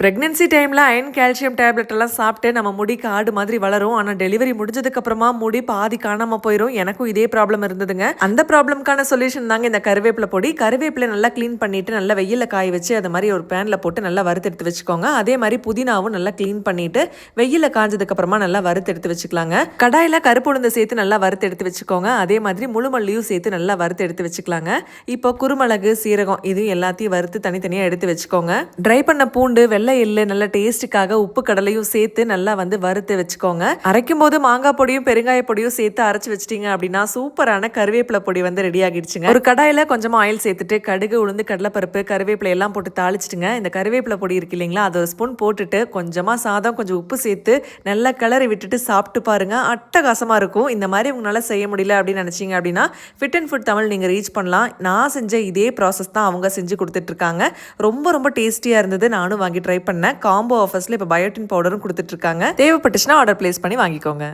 Pregnancy டைமில் iron calcium tablet எல்லாம் சாப்பிட்டு நம்ம முடி காடு மாதிரி வளரும். ஆனால் டெலிவரி முடிஞ்சதுக்கு அப்புறமா முடி பாதி காணாமல் போயிடும். எனக்கும் இதே ப்ராப்ளம் இருந்ததுங்க. அந்த ப்ராப்ளம்கான சொல்யூஷன் தாங்க இந்த கருவேப்பிலை பொடி. கருவேப்பிலை நல்லா க்ளீன் பண்ணிட்டு நல்லா வெயிலில் காய வச்சு அது மாதிரி ஒரு பேனில் போட்டு நல்லா வறுத்தெடுத்து வச்சுக்கோங்க. அதே மாதிரி புதினாவும் நல்லா க்ளீன் பண்ணிட்டு வெயிலில் காஞ்சதுக்கு அப்புறமா நல்லா வறுத்தெடுத்து வச்சுக்கலாங்க. கடாயில் கருப்பு உளுந்து சேர்த்து நல்லா வறுத்தெடுத்து வச்சுக்கோங்க. அதே மாதிரி முழுமல்லியும் சேர்த்து நல்லா வறுத்தெடுத்து வச்சுக்கலாங்க. இப்போ குருமிளகு, சீரகம் இது எல்லாத்தையும் வறுத்து தனித்தனியாக எடுத்து வச்சுக்கோங்க. ட்ரை பண்ண பூண்டு, வெள்ளை எள்ளு நல்ல டேஸ்ட்டுக்காக உப்பு கடலையும் சேர்த்து நல்லா வறுத்து வச்சுக்கோங்க. அரைக்கும் போது மாங்காய் பொடியும் பெருங்காய பொடியும் சேர்த்து அரைச்சு வச்சிட்டீங்க அப்படின்னா சூப்பரான கருவேப்பிலை பொடி ரெடி ஆகிடுச்சுங்க. ஒரு கடாயில கொஞ்சமா ஆயில் சேர்த்துட்டு கடுகு, உளுந்து, கடலைப்பருப்பு, கருவேப்பிலை எல்லாம் போட்டு தாளிச்சிட்டுங்க. இந்த கருவேப்பிலை பொடி இருக்கு இல்லைங்களா, அது ஒரு ஸ்பூன் போட்டுட்டு கொஞ்சமா சாதம், கொஞ்சம் உப்பு சேர்த்து நல்லா கிளறி விட்டுட்டு சாப்பிட்டு பாருங்க. அட்டகாசமா இருக்கும். இந்த மாதிரி உங்களால செய்ய முடியல அப்படின்னு நினைச்சீங்க அப்படின்னா ஃபிட் அண்ட் ஃபுட் தமிழ் நீங்க ரீச் பண்ணலாம். நான் செஞ்ச இதே ப்ராசஸ் தான் அவங்க செஞ்சு கொடுத்துட்டு இருக்காங்க. ரொம்ப ரொம்ப டேஸ்டியா இருந்தது. நானும் வாங்கி ட்ரை பண்ணேன். காம்போ ஆஃபர்ஸ்ல இப்போ பயோட்டின் பவுடரும் கொடுத்துட்டு இருக்காங்க. தேவைப்பட்டுச்சுன்னா ஆர்டர் பிளேஸ் பண்ணி வாங்கிக்கோங்க.